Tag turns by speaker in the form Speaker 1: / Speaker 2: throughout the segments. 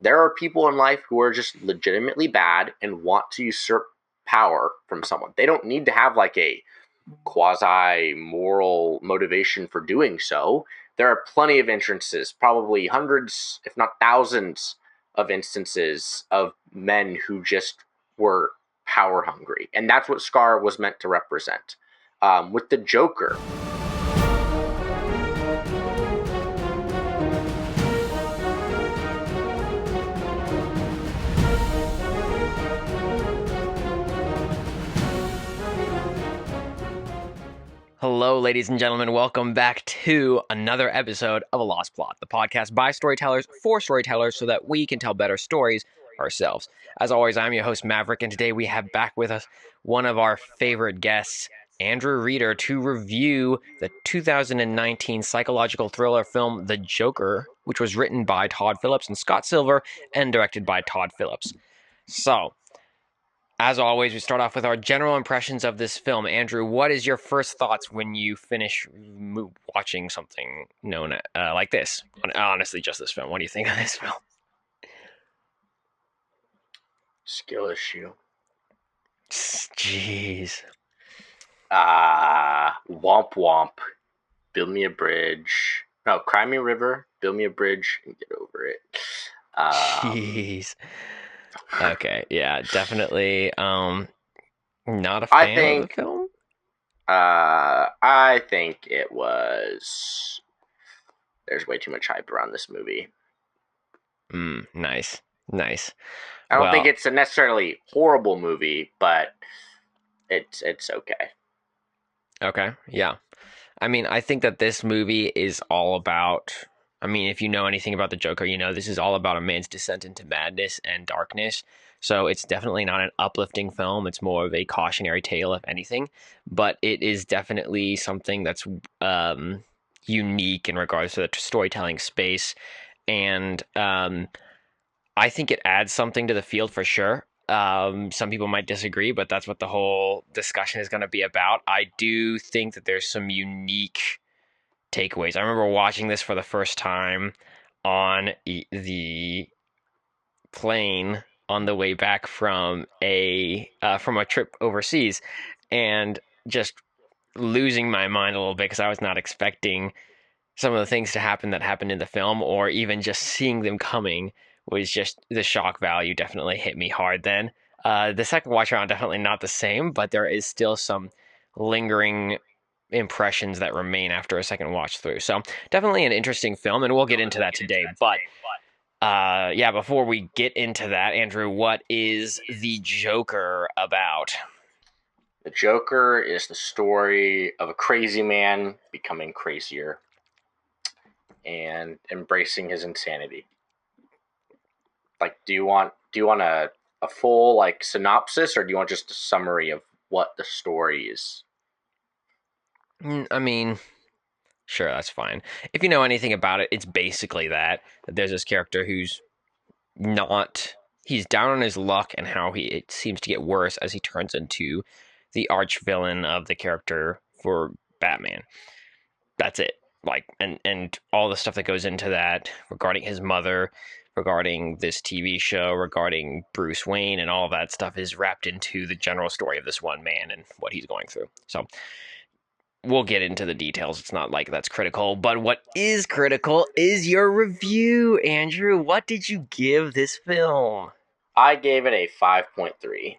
Speaker 1: There are people in life who are just legitimately bad and want to usurp power from someone. They don't need to have like a quasi moral motivation for doing so. There are plenty of instances, probably hundreds, if not thousands, of instances of men who just were power hungry. And that's what Scar was meant to represent. With the Joker,
Speaker 2: Hello, ladies and gentlemen. Welcome back to another episode of A Lost Plot, the podcast by storytellers for storytellers so that we can tell better stories ourselves. As always, I'm your host, Maverick, and today we have back with us one of our favorite guests, Andrew Reeder, to review the 2019 psychological thriller film The Joker, which was written by Todd Phillips and Scott Silver and directed by Todd Phillips. So, as always, we start off with our general impressions of this film. Andrew, what is your first thoughts when you finish watching something known like this? Honestly, just this film. What do you think of this film?
Speaker 1: skill issue.
Speaker 2: Jeez.
Speaker 1: Womp womp. Build me a bridge. No, cry me a river. Build me a bridge and get over it.
Speaker 2: Jeez. Okay, yeah, definitely not a fan of the film.
Speaker 1: I think it was. There's way too much hype around this movie.
Speaker 2: Nice.
Speaker 1: I don't think it's a necessarily horrible movie, but it's okay.
Speaker 2: Okay, yeah. I mean, I think that this movie is all about. I mean, if you know anything about the Joker, you know this is all about a man's descent into madness and darkness. So it's definitely not an uplifting film. It's more of a cautionary tale, if anything. But it is definitely something that's unique in regards to the storytelling space. And I think it adds something to the field for sure. Some people might disagree, but that's what the whole discussion is going to be about. I do think that there's some unique takeaways. I remember watching this for the first time on the plane on the way back from a trip overseas, and just losing my mind a little bit because I was not expecting some of the things to happen that happened in the film, or even just seeing them coming was just the shock value definitely hit me hard then. The second watch around, definitely not the same, but there is still some lingering impressions that remain after a second watch through. So definitely an interesting film, and we'll get into that today. But yeah, before we get into that, Andrew, what is The Joker about?
Speaker 1: The Joker is the story of a crazy man becoming crazier and embracing his insanity. Like, do you want a full like synopsis, or do you want just a summary of what the story is?
Speaker 2: I mean, sure, that's fine. If you know anything about it, it's basically that there's this character who's he's down on his luck, and how it seems to get worse as he turns into the arch villain of the character for Batman. That's it. Like, and all the stuff that goes into that regarding his mother, regarding this TV show, regarding Bruce Wayne, and all of that stuff is wrapped into the general story of this one man and what he's going through. So we'll get into the details. It's not like that's critical, but what is critical is your review, Andrew. What did you give this film?
Speaker 1: I gave it a 5.3.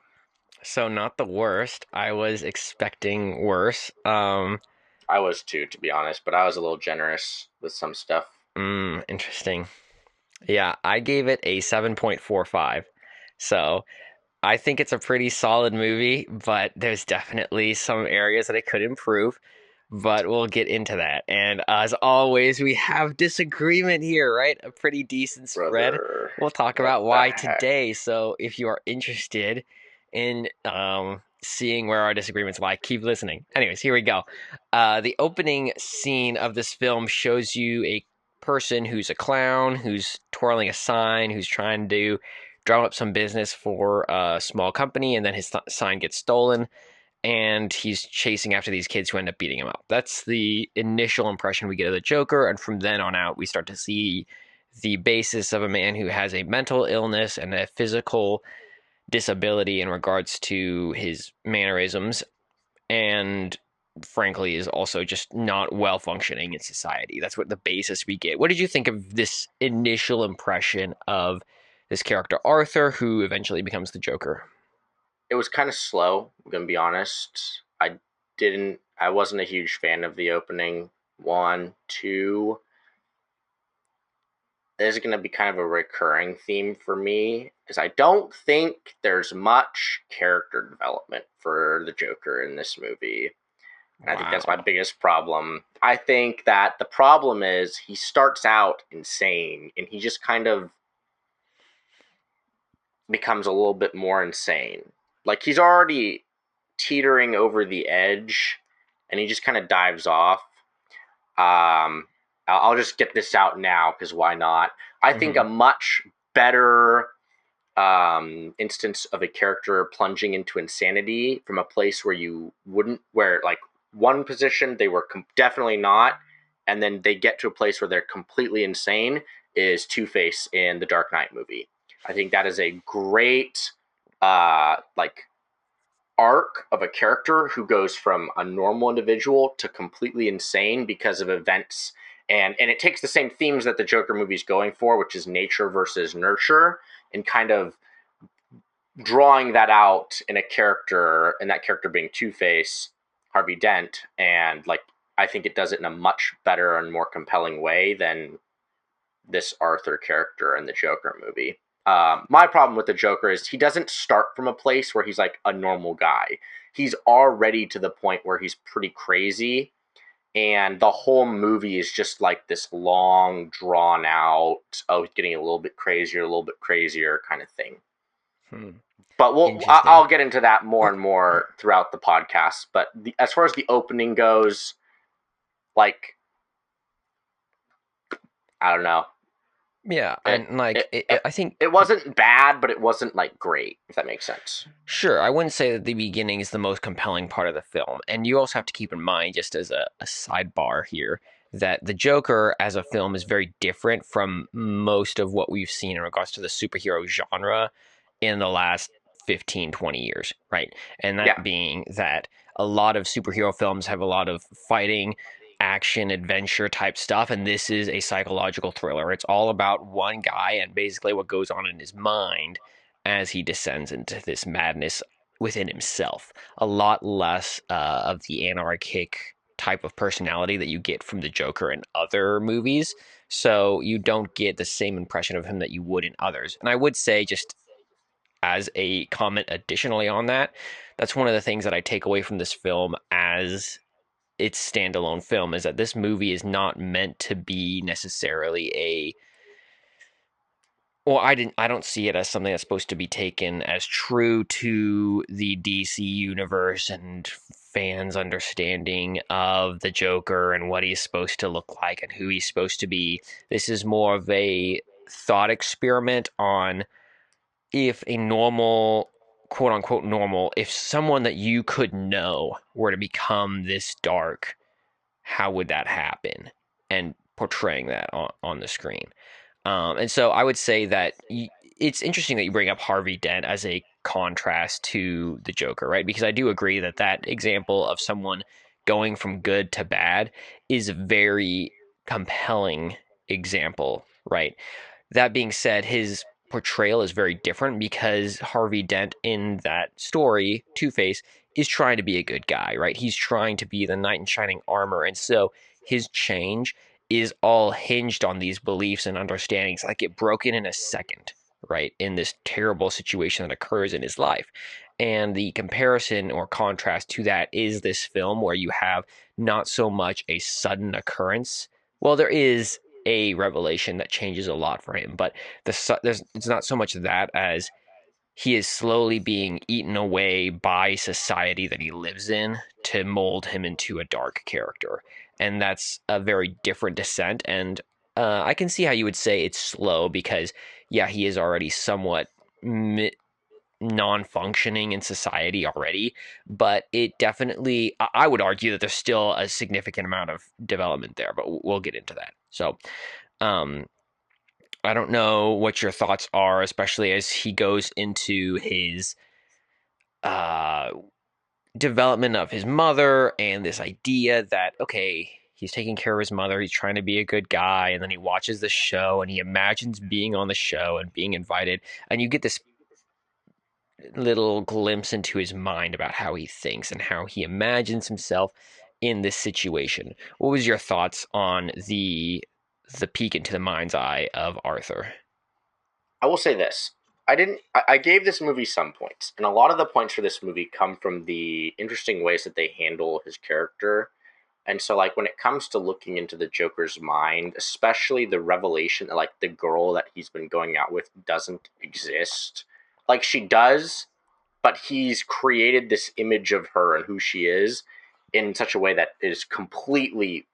Speaker 2: So not the worst. I was expecting worse.
Speaker 1: I was too, to be honest, but I was a little generous with some stuff.
Speaker 2: Interesting. Yeah, I gave it a 7.45. So I think it's a pretty solid movie, but there's definitely some areas that it could improve. But we'll get into that. And as always, we have disagreement here, right? A pretty decent spread. We'll talk about why today. So if you are interested in seeing where our disagreements lie, keep listening. Anyways, here we go. The opening scene of this film shows you a person who's a clown, who's twirling a sign, who's trying to drum up some business for a small company, and then his sign gets stolen, and he's chasing after these kids who end up beating him up. That's the initial impression we get of the Joker, and from then on out, we start to see the basis of a man who has a mental illness and a physical disability in regards to his mannerisms, and frankly is also just not well functioning in society. That's what the basis we get. What did you think of this initial impression of this character Arthur, who eventually becomes the Joker?
Speaker 1: It was kind of slow, I'm gonna be honest. I wasn't a huge fan of the opening. One, two, this is going to be kind of a recurring theme for me is I don't think there's much character development for the Joker in this movie. And I think that's my
Speaker 2: Wow.
Speaker 1: biggest problem. I think that the problem is he starts out insane and he just kind of becomes a little bit more insane. Like he's already teetering over the edge and he just kind of dives off. I'll just get this out now because why not? I think
Speaker 2: Mm-hmm.
Speaker 1: a much better instance of a character plunging into insanity from a place where you wouldn't, where like one position they were definitely not, and then they get to a place where they're completely insane is Two-Face in the Dark Knight movie. I think that is a great like arc of a character who goes from a normal individual to completely insane because of events, and it takes the same themes that the Joker movie's going for, which is nature versus nurture, and kind of drawing that out in a character, and that character being Two-Face, Harvey Dent, and like I think it does it in a much better and more compelling way than this Arthur character in the Joker movie. My problem with the Joker is he doesn't start from a place where he's like a normal guy. He's already to the point where he's pretty crazy, and the whole movie is just like this long, drawn out, oh, he's getting a little bit crazier kind of thing.
Speaker 2: Hmm.
Speaker 1: But
Speaker 2: Interesting.
Speaker 1: I'll get into that more and more throughout the podcast. But as far as the opening goes, like I don't know,
Speaker 2: Yeah,
Speaker 1: it
Speaker 2: and like
Speaker 1: it, it,
Speaker 2: I think
Speaker 1: it wasn't bad, but it wasn't like great. If that makes sense.
Speaker 2: sure, I wouldn't say that the beginning is the most compelling part of the film. And you also have to keep in mind, just as a sidebar here, that the Joker as a film is very different from most of what we've seen in regards to the superhero genre in the last 15, 20 years, right? And
Speaker 1: Yeah,
Speaker 2: that being that a lot of superhero films have a lot of fighting, action, adventure type stuff. And this is a psychological thriller. It's all about one guy and basically what goes on in his mind as he descends into this madness within himself. A lot less of the anarchic type of personality that you get from the Joker in other movies. So you don't get the same impression of him that you would in others. And I would say, just as a comment additionally on that, that's one of the things that I take away from this film as its standalone film is that this movie is not meant to be necessarily a well, I don't see it as something that's supposed to be taken as true to the DC universe and fans' understanding of the Joker and what he's supposed to look like and who he's supposed to be. This is more of a thought experiment on if a normal, quote unquote normal, if someone that you could know were to become this dark, how would that happen? And portraying that on the screen. And so I would say that it's interesting that you bring up Harvey Dent as a contrast to the Joker, right? Because I do agree that that example of someone going from good to bad is a very compelling example, right? That being said, his portrayal is very different because Harvey Dent in that story, Two Face, is trying to be a good guy, right? He's trying to be the knight in shining armor. And so his change is all hinged on these beliefs and understandings that get broken in a second, right? In this terrible situation that occurs in his life. And the comparison or contrast to that is this film where you have not so much a sudden occurrence. Well, there is a revelation that changes a lot for him, but it's not so much that as he is slowly being eaten away by society that he lives in to mold him into a dark character. And that's a very different descent. And I can see how you would say it's slow because, yeah, he is already somewhat non functioning in society already. But it definitely, I would argue that there's still a significant amount of development there, but we'll get into that. So, um, I don't know what your thoughts are, especially as he goes into his uh, development of his mother and this idea that, okay, he's taking care of his mother, he's trying to be a good guy, and then he watches the show and he imagines being on the show and being invited, and you get this little glimpse into his mind about how he thinks and how he imagines himself in this situation. What was your thoughts on the peek into the mind's eye of Arthur?
Speaker 1: I will say this. I gave this movie some points, and a lot of the points for this movie come from the interesting ways that they handle his character. And so, like, when it comes to looking into the Joker's mind, especially the revelation that, like, the girl that he's been going out with doesn't exist. Like, she does, but he's created this image of her and who she is in such a way that is completely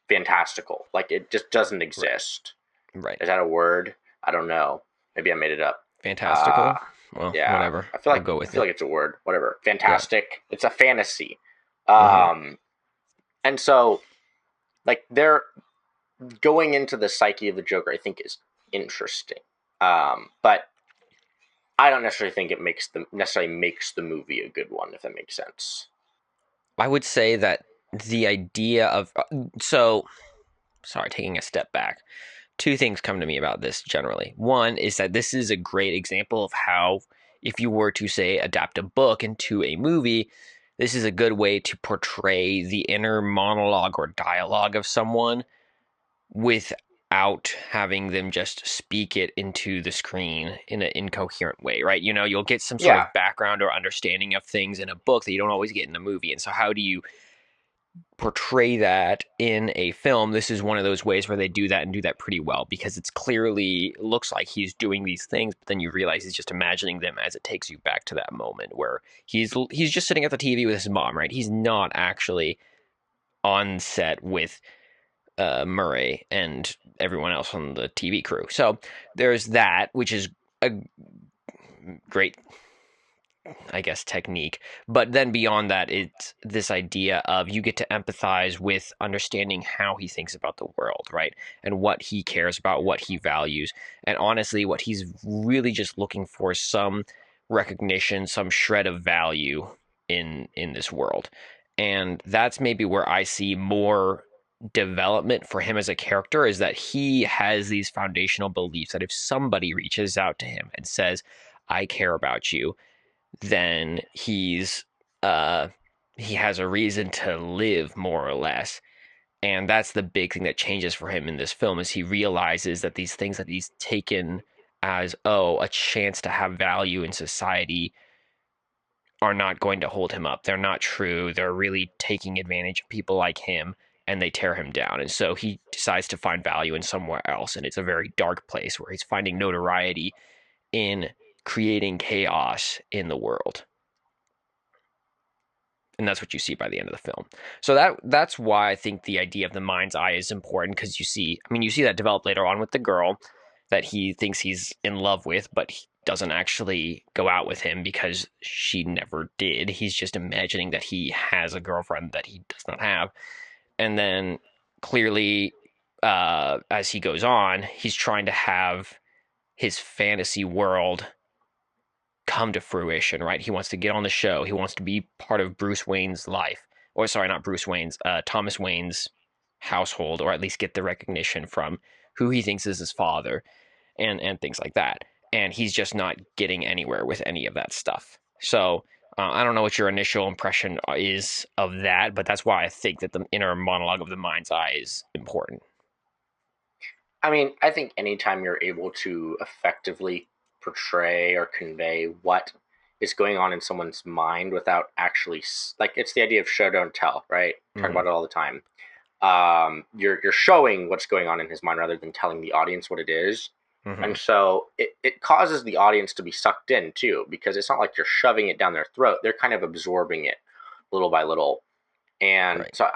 Speaker 1: fantastical. Like, it just doesn't
Speaker 2: Right.
Speaker 1: exist.
Speaker 2: Right.
Speaker 1: Is that a word? I don't know. Maybe I made it up. Uh,
Speaker 2: Fantastical? Well,
Speaker 1: yeah,
Speaker 2: whatever.
Speaker 1: I feel
Speaker 2: I'll
Speaker 1: like
Speaker 2: go
Speaker 1: I
Speaker 2: with
Speaker 1: feel
Speaker 2: it.
Speaker 1: like it's a word. Whatever.
Speaker 2: Yeah.
Speaker 1: Fantastic. It's a fantasy.
Speaker 2: Hmm.
Speaker 1: Um, and so like they're going into the psyche of the Joker, I think is interesting. But I don't necessarily think it makes the movie a good one, if that makes sense.
Speaker 2: I would say that the idea of so sorry, taking a step back. Two things come to me about this generally. One is that this is a great example of how, if you were to say adapt a book into a movie, this is a good way to portray the inner monologue or dialogue of someone without having them just speak it into the screen in an incoherent way, right? You know, you'll get some sort
Speaker 1: Yeah,
Speaker 2: of background or understanding of things in a book that you don't always get in a movie. And so, how do you portray that in a film? This is one of those ways where they do that and do that pretty well because it's clearly looks like he's doing these things, but then you realize he's just imagining them as it takes you back to that moment where he's just sitting at the TV with his mom, right? He's not actually on set with Murray and everyone else on the TV crew. So there's that, which is a great, I guess, technique. But then beyond that, it's this idea of you get to empathize with understanding how he thinks about the world, right? And what he cares about, what he values. And honestly, what he's really just looking for is some recognition, some shred of value in this world. And that's maybe where I see more development for him as a character is that he has these foundational beliefs that if somebody reaches out to him and says, I care about you, then uh he has a reason to live more or less. And that's the big thing that changes for him in this film is he realizes that these things that he's taken as a chance to have value in society are not going to hold him up. They're not true. They're really taking advantage of people like him and they tear him down. And so he decides to find value in somewhere else. And it's a very dark place where he's finding notoriety in creating chaos in the world. And that's what you see by the end of the film. So that's why I think the idea of the mind's eye is important because you see that develop later on with the girl that he thinks he's in love with, but he doesn't actually go out with him because she never did. He's just imagining that he has a girlfriend that he does not have. And then clearly, as he goes on, he's trying to have his fantasy world come to fruition, right? He wants to get on the show. He wants to be part of Bruce Wayne's life. Or sorry, not Bruce Wayne's, Thomas Wayne's household, or at least get the recognition from who he thinks is his father and things like that. And he's just not getting anywhere with any of that stuff. So I don't know what your initial impression is of that, but that's why I think that the inner monologue of the mind's eye is important.
Speaker 1: I mean, I think anytime you're able to effectively portray or convey what is going on in someone's mind without actually like it's the idea of show don't tell, right? Talk
Speaker 2: Mm-hmm.
Speaker 1: about it all the time. You're showing what's going on in his mind rather than telling the audience what it is.
Speaker 2: Mm-hmm.
Speaker 1: And so it causes the audience to be sucked in too, because it's not like you're shoving it down their throat. They're kind of absorbing it little by little. And
Speaker 2: Right.
Speaker 1: so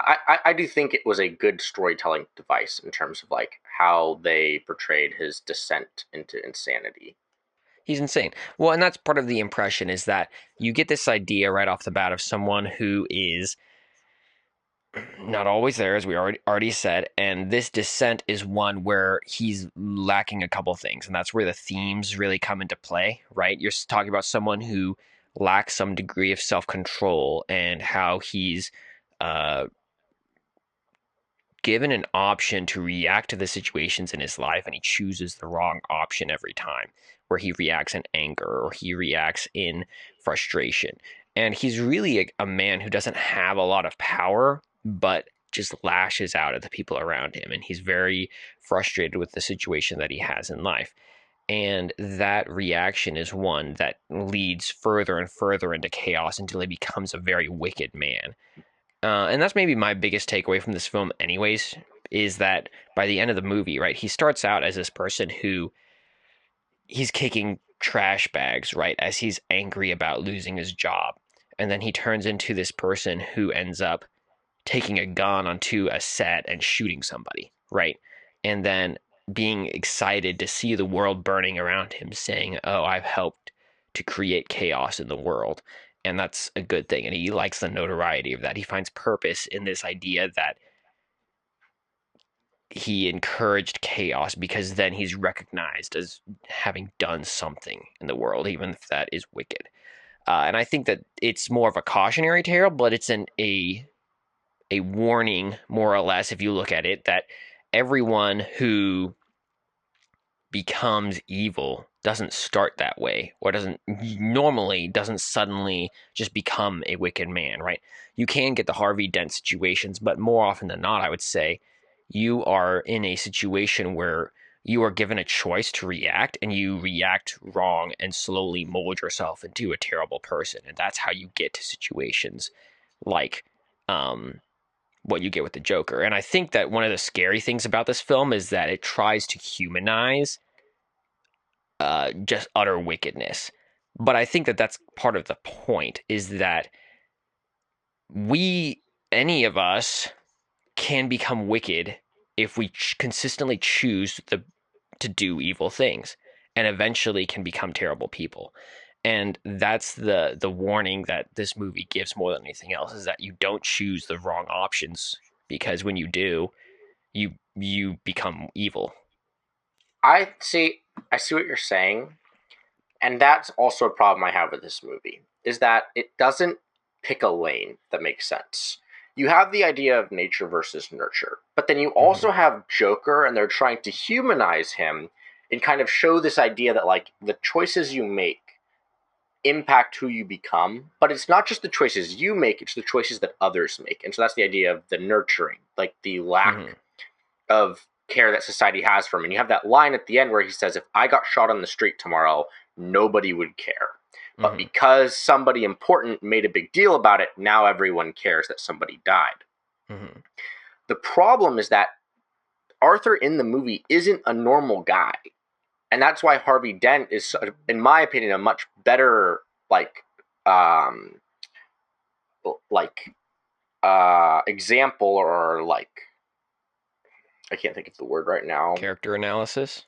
Speaker 1: I do think it was a good storytelling device in terms of like how they portrayed his descent into insanity.
Speaker 2: He's insane. Well, and that's part of the impression is that you get this idea right off the bat of someone who is not always there, as we already said. And this descent is one where he's lacking a couple things, and that's where the themes really come into play, right? You're talking about someone who lacks some degree of self control and how he's uh, given an option to react to the situations in his life, and he chooses the wrong option every time, where he reacts in anger or he reacts in frustration. And he's really a man who doesn't have a lot of power, but just lashes out at the people around him. And he's very frustrated with the situation that he has in life. And that reaction is one that leads further and further into chaos until he becomes a very wicked man. And that's maybe my biggest takeaway from this film, anyways, is that by the end of the movie, right, he starts out as this person who he's kicking trash bags, right, as he's angry about losing his job. And then he turns into this person who ends up taking a gun onto a set and shooting somebody, right? And then being excited to see the world burning around him, saying, "Oh, I've helped to create chaos in the world." And that's a good thing. And he likes the notoriety of that. He finds purpose in this idea that he encouraged chaos because then he's recognized as having done something in the world, even if that is wicked. And I think that it's more of a cautionary tale, but it's a warning, more or less, if you look at it, that everyone who becomes evil doesn't start that way, or doesn't suddenly just become a wicked man, right? You can get the Harvey Dent situations, but more often than not, I would say you are in a situation where you are given a choice to react, and you react wrong and slowly mold yourself into a terrible person. And that's how you get to situations like um, what you get with the Joker. And I think that one of the scary things about this film is that it tries to humanize just utter wickedness. But I think that that's part of the point, is that any of us, can become wicked if we consistently choose to do evil things, and eventually can become terrible people. And that's the warning that this movie gives more than anything else, is that you don't choose the wrong options, because when you do, you become evil.
Speaker 1: I see what you're saying, and that's also a problem I have with this movie, is that it doesn't pick a lane that makes sense. You have the idea of nature versus nurture, but then you
Speaker 2: Mm-hmm.
Speaker 1: also have Joker, and they're trying to humanize him and kind of show this idea that like the choices you make impact who you become, but it's not just the choices you make, it's the choices that others make. And so that's the idea of the nurturing, like the
Speaker 2: Mm-hmm.
Speaker 1: lack of care that society has for him. And you have that line at the end where he says, if I got shot on the street tomorrow, nobody would care. But
Speaker 2: Mm-hmm.
Speaker 1: because somebody important made a big deal about it, now everyone cares that somebody died.
Speaker 2: Mm-hmm.
Speaker 1: The problem is that Arthur in the movie isn't a normal guy. And that's why Harvey Dent is, in my opinion, a much better like um like example, or like, I can't think of the word right now.
Speaker 2: Character analysis.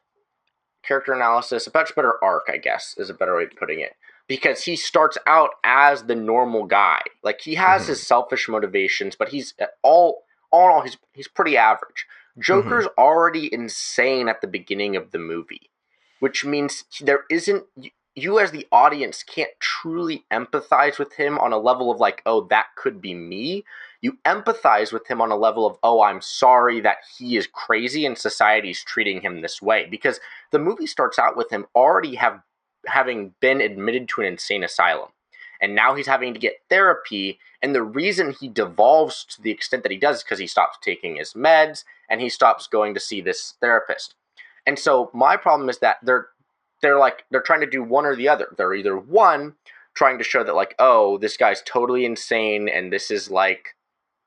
Speaker 1: Character analysis, a much better arc, I guess, is a better way of putting it. Because he starts out as the normal guy. Like he has
Speaker 2: Mm-hmm.
Speaker 1: his selfish motivations, but he's all in all, he's pretty average.
Speaker 2: Mm-hmm.
Speaker 1: Joker's already insane at the beginning of the movie, which means there isn't you as the audience can't truly empathize with him on a level of like, oh, that could be me. You empathize with him on a level of, oh, I'm sorry that he is crazy and society's treating him this way, because the movie starts out with him already having been admitted to an insane asylum, and now he's having to get therapy. And the reason he devolves to the extent that he does is because he stops taking his meds and he stops going to see this therapist. And so my problem is that they're trying to do one or the other. They're either one trying to show that like, oh, this guy's totally insane and this is like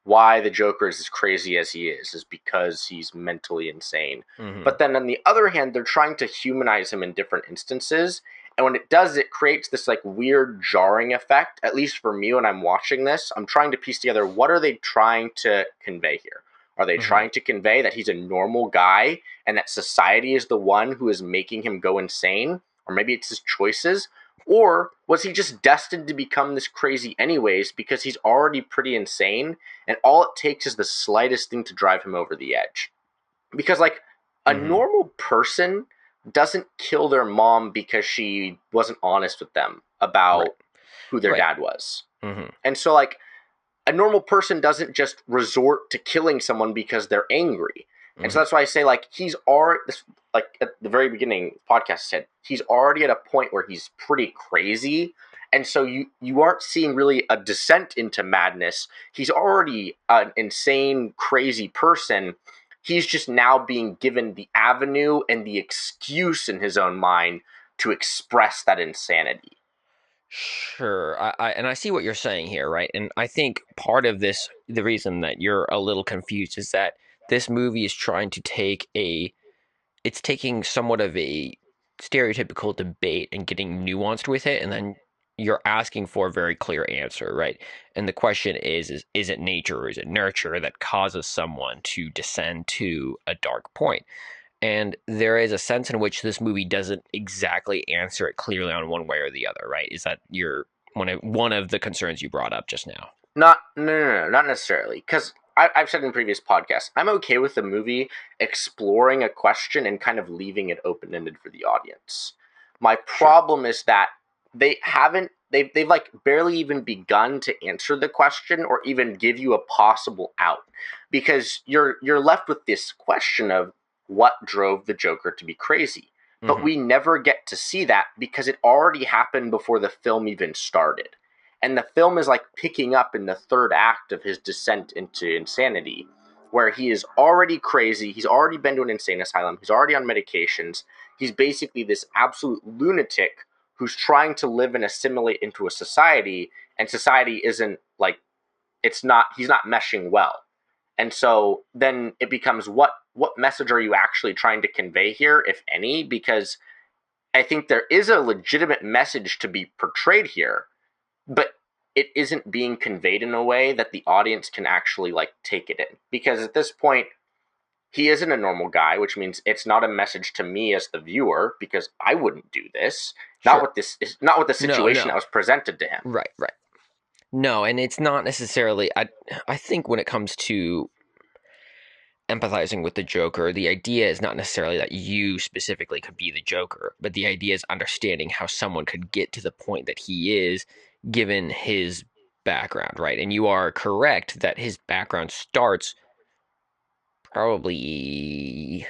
Speaker 1: why the Joker is as crazy as he is because he's mentally insane.
Speaker 2: Mm-hmm.
Speaker 1: But then on the other hand, they're trying to humanize him in different instances. And when it does, it creates this like weird jarring effect. At least for me, when I'm watching this, I'm trying to piece together, what are they trying to convey here? Are they
Speaker 2: Mm-hmm.
Speaker 1: trying to convey that he's a normal guy and that society is the one who is making him go insane? Or maybe it's his choices? Or was he just destined to become this crazy anyways because he's already pretty insane and all it takes is the slightest thing to drive him over the edge? Because, like, a
Speaker 2: Mm-hmm.
Speaker 1: normal person doesn't kill their mom because she wasn't honest with them
Speaker 2: Right.
Speaker 1: about who their
Speaker 2: Right.
Speaker 1: dad was.
Speaker 2: Mm-hmm.
Speaker 1: And so, like, a normal person doesn't just resort to killing someone because they're angry. And so
Speaker 2: Mm-hmm.
Speaker 1: that's why I say, like, he's already this, like at the very beginning podcast said, he's already at a point where he's pretty crazy. And so you aren't seeing really a descent into madness. He's already an insane, crazy person. He's just now being given the avenue and the excuse in his own mind to express that insanity.
Speaker 2: Sure. I see what you're saying here, right? And I think part of this, the reason that you're a little confused is that this movie is trying to it's taking somewhat of a stereotypical debate and getting nuanced with it, and then you're asking for a very clear answer, right? And the question is it nature or is it nurture that causes someone to descend to a dark point? And there is a sense in which this movie doesn't exactly answer it clearly on one way or the other, right? Is that your one of the concerns you brought up just now?
Speaker 1: Not no, not necessarily. Because I've said in previous podcasts, I'm okay with the movie exploring a question and kind of leaving it open ended for the audience. My
Speaker 2: Sure.
Speaker 1: problem is that they haven't they've like barely even begun to answer the question or even give you a possible out because you're left with this question of what drove the Joker to be crazy. But
Speaker 2: Mm-hmm.
Speaker 1: we never get to see that because it already happened before the film even started, and the film is like picking up in the third act of his descent into insanity, where he is already crazy, he's already been to an insane asylum, he's already on medications, he's basically this absolute lunatic who's trying to live and assimilate into a society, and society isn't like, it's not, he's not meshing well. And so then it becomes, what message are you actually trying to convey here, if any? Because I think there is a legitimate message to be portrayed here, but it isn't being conveyed in a way that the audience can actually like take it in, because at this point he isn't a normal guy, which means it's not a message to me as the viewer because I wouldn't do this, not
Speaker 2: Sure.
Speaker 1: with this, not with the
Speaker 2: No,
Speaker 1: situation that
Speaker 2: no.
Speaker 1: was presented to him.
Speaker 2: Right, right. No, and it's not necessarily I think when it comes to empathizing with the Joker, the idea is not necessarily that you specifically could be the Joker, but the idea is understanding how someone could get to the point that he is given his background, right? And you are correct that his background starts probably,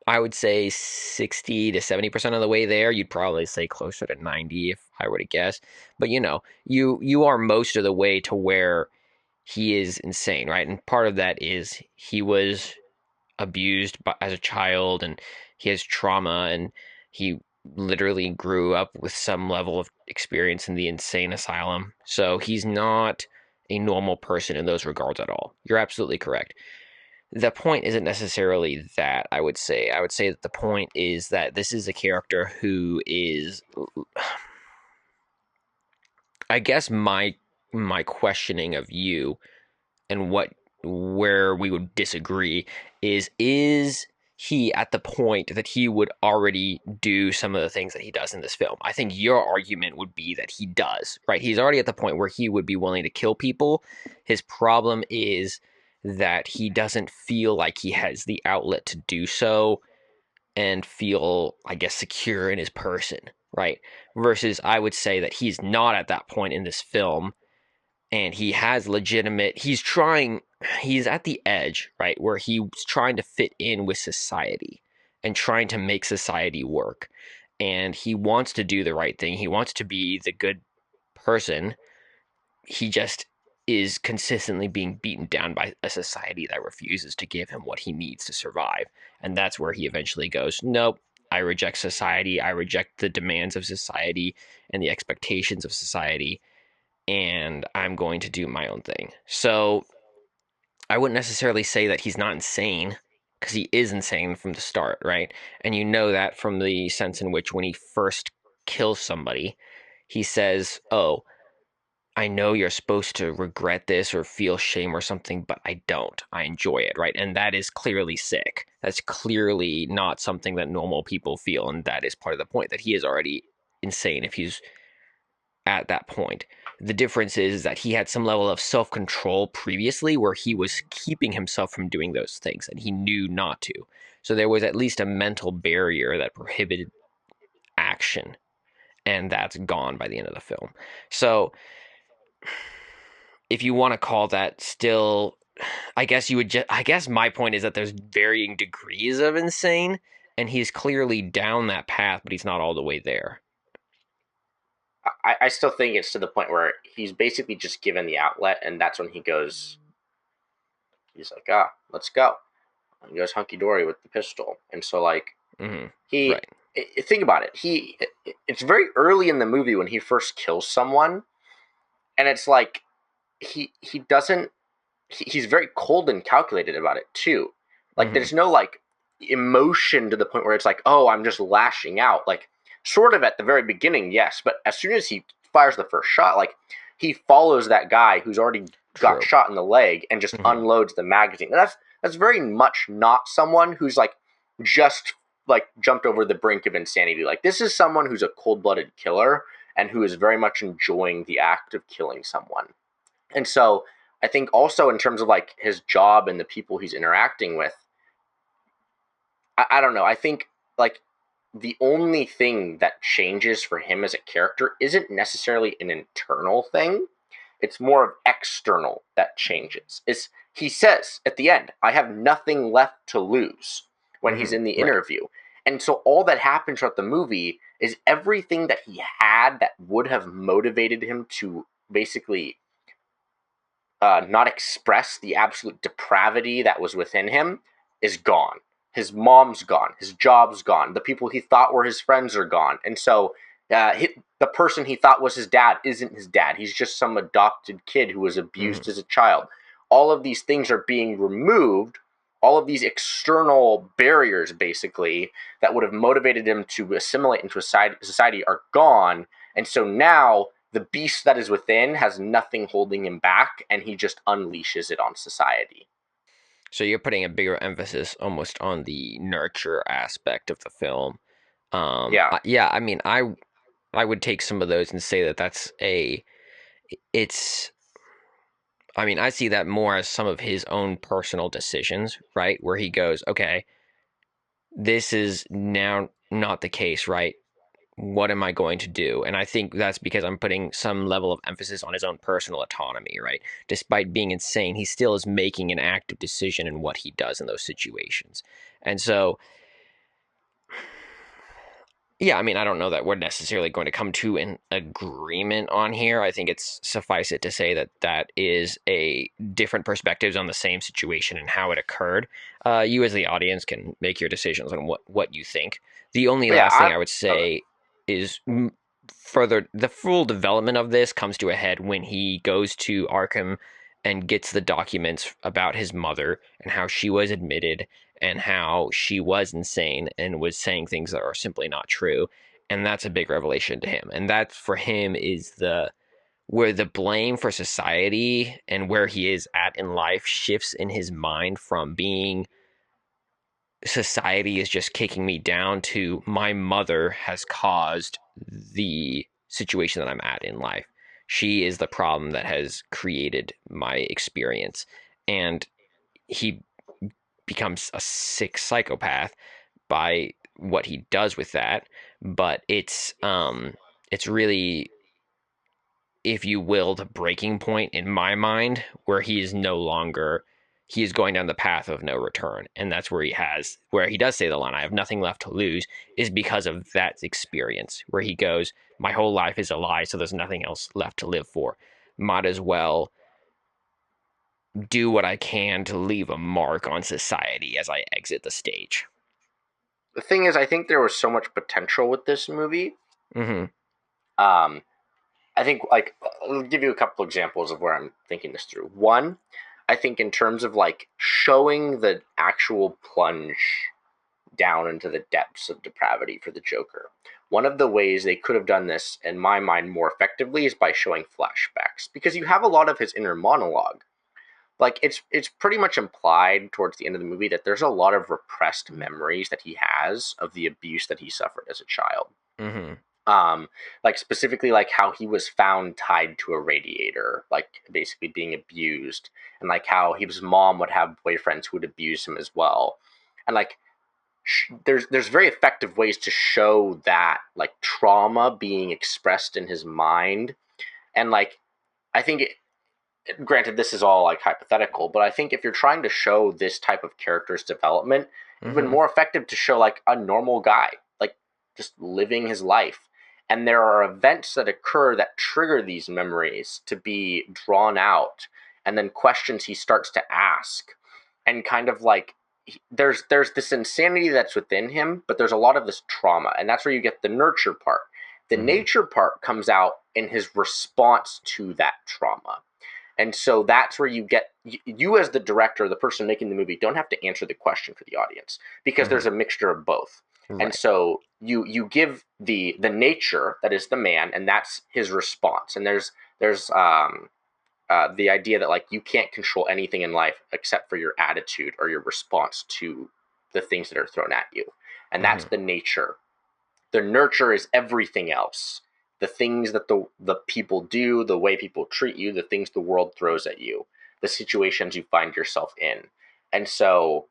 Speaker 2: I would say, 60 to 70% of the way there. You'd probably say closer to 90 if I were to guess. But you are most of the way to where he is insane, right? And part of that is he was abused as a child and he has trauma and he literally grew up with some level of experience in the insane asylum. So he's not a normal person in those regards at all. You're absolutely correct. The point isn't necessarily that, I would say. I would say that the point is that this is a character who is, I guess my questioning of you and where we would disagree is he at the point that he would already do some of the things that he does in this film? I think your argument would be that he does, right? He's already at the point where he would be willing to kill people. His problem is that he doesn't feel like he has the outlet to do so and feel, I guess, secure in his person, right? Versus I would say that he's not at that point in this film, and he has legitimate, he's at the edge, right, where he's trying to fit in with society and trying to make society work, and he wants to do the right thing, he wants to be the good person. He just is consistently being beaten down by a society that refuses to give him what he needs to survive, and that's where he eventually goes, nope, I reject society, I reject the demands of society and the expectations of society, and I'm going to do my own thing. So I wouldn't necessarily say that he's not insane, because he is insane from the start, right? And you know that from the sense in which when he first kills somebody, he says, "Oh, I know you're supposed to regret this or feel shame or something, but I don't. I enjoy it," right? And that is clearly sick. That's clearly not something that normal people feel, and that is part of the point that he is already insane if he's at that point. The difference is that he had some level of self control previously where he was keeping himself from doing those things and he knew not to. So there was at least a mental barrier that prohibited action, and that's gone by the end of the film. So if you want to call that still, I guess you would just, I guess my point is that there's varying degrees of insane, and he's clearly down that path, but he's not all the way there.
Speaker 1: I still think it's to the point where he's basically just given the outlet, and that's when he goes. He's like, let's go. And he goes hunky dory with the pistol, and so like
Speaker 2: Mm-hmm.
Speaker 1: he.
Speaker 2: Right.
Speaker 1: Think about it. It's very early in the movie when he first kills someone, and it's like he doesn't he's very cold and calculated about it too. Like
Speaker 2: Mm-hmm.
Speaker 1: there's no like emotion to the point where it's like, oh, I'm just lashing out. Like sort of at the very beginning, yes, but as soon as he fires the first shot, like he follows that guy who's already got
Speaker 2: True.
Speaker 1: shot in the leg and just
Speaker 2: Mm-hmm.
Speaker 1: unloads the magazine. And that's very much not someone who's like just like jumped over the brink of insanity. Like this is someone who's a cold-blooded killer and who is very much enjoying the act of killing someone. And so I think also in terms of like his job and the people he's interacting with, I don't know. I think like the only thing that changes for him as a character isn't necessarily an internal thing. It's more of external that changes. Is he says at the end, I have nothing left to lose when he's
Speaker 2: Mm-hmm.
Speaker 1: in the
Speaker 2: Right.
Speaker 1: interview. And so all that happens throughout the movie is everything that he had that would have motivated him to basically not express the absolute depravity that was within him is gone. His mom's gone. His job's gone. The people he thought were his friends are gone. And so the person he thought was his dad isn't his dad. He's just some adopted kid who was abused
Speaker 2: Mm-hmm.
Speaker 1: as a child. All of these things are being removed. All of these external barriers, basically, that would have motivated him to assimilate into society are gone. And so now the beast that is within has nothing holding him back, and he just unleashes it on society.
Speaker 2: So you're putting a bigger emphasis almost on the nurture aspect of the film.
Speaker 1: Yeah,
Speaker 2: Yeah, I mean, I would take some of those and say that it's. I mean, I see that more as some of his own personal decisions, right? Where he goes, okay, this is now not the case, right? What am I going to do? And I think that's because I'm putting some level of emphasis on his own personal autonomy, right? Despite being insane, he still is making an active decision in what he does in those situations. And so, yeah, I mean, I don't know that we're necessarily going to come to an agreement on here. I think it's suffice it to say that that is a different perspectives on the same situation and how it occurred. You, as the audience, can make your decisions on what you think. The only
Speaker 1: but yeah,
Speaker 2: last thing I would say is further the full development of this comes to a head when he goes to Arkham and gets the documents about his mother and how she was admitted and how she was insane and was saying things that are simply not true. And that's a big revelation to him. And that for him is the where the blame for society and where he is at in life shifts in his mind from being society is just kicking me down to my mother has caused the situation that I'm at in life. She is the problem that has created my experience. And he becomes a sick psychopath by what he does with that, but it's really, if you will, the breaking point in my mind where he is no longer, he is going down the path of no return. And that's where he does say the line, I have nothing left to lose, is because of that experience where he goes, my whole life is a lie, so there's nothing else left to live for. Might as well do what I can to leave a mark on society as I exit the stage.
Speaker 1: the thing is, I think there was so much potential with this movie.
Speaker 2: Mm-hmm.
Speaker 1: Um, I think like I'll give you a couple examples of where I'm thinking this through. One, I think in terms of like showing the actual plunge down into the depths of depravity for the Joker. One of the ways they could have done this, in my mind, more effectively is by showing flashbacks, because you have a lot of his inner monologue. Like it's pretty much implied towards the end of the movie that there's a lot of repressed memories that he has of the abuse that he suffered as a child.
Speaker 2: Mm-hmm.
Speaker 1: Like specifically like how he was found tied to a radiator, like basically being abused, and like how his mom would have boyfriends who would abuse him as well, and like there's very effective ways to show that like trauma being expressed in his mind, and like I think granted this is all like hypothetical, but I think if you're trying to show this type of character's development, it's been
Speaker 2: Mm-hmm.
Speaker 1: more effective to show like a normal guy, like just living his life. And there are events that occur that trigger these memories to be drawn out, and then questions he starts to ask, and kind of like there's this insanity that's within him, but there's a lot of this trauma, and that's where you get the nurture part. The
Speaker 2: Mm-hmm.
Speaker 1: nature part comes out in his response to that trauma, and so that's where you get you as the director, the person making the movie, don't have to answer the question for the audience because
Speaker 2: Mm-hmm.
Speaker 1: there's a mixture of both. And
Speaker 2: Right.
Speaker 1: so you give the nature that is the man, and that's his response. And there's the idea that like you can't control anything in life except for your attitude or your response to the things that are thrown at you, and that's
Speaker 2: Mm-hmm.
Speaker 1: the nature. The nurture is everything else. The things that the people do, the way people treat you, the things the world throws at you, the situations you find yourself in. And so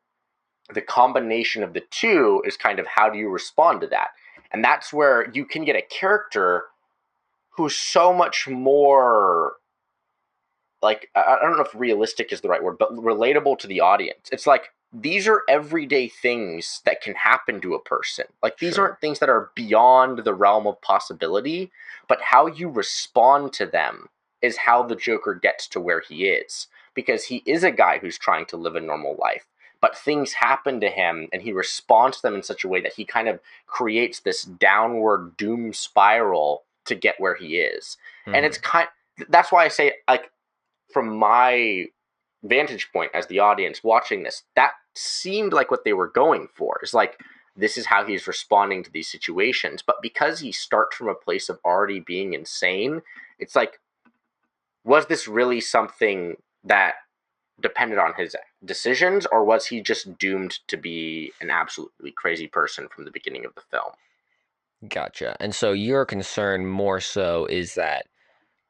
Speaker 1: the combination of the two is kind of how do you respond to that? And that's where you can get a character who's so much more like I don't know if realistic is the right word, but relatable to the audience. It's like these are everyday things that can happen to a person. Like these
Speaker 2: Sure.
Speaker 1: aren't things that are beyond the realm of possibility, but how you respond to them is how the Joker gets to where he is. Because he is a guy who's trying to live a normal life, but things happen to him and he responds to them in such a way that he kind of creates this downward doom spiral to get where he is. And
Speaker 2: Mm-hmm.
Speaker 1: it's kind that's why I say like from my vantage point as the audience watching this, that seemed like what they were going for. It's like this is how he's responding to these situations. But because he starts from a place of already being insane, it's like, was this really something that depended on his decisions, or was he just doomed to be an absolutely crazy person from the beginning of the film?
Speaker 2: Gotcha. And so your concern more so is that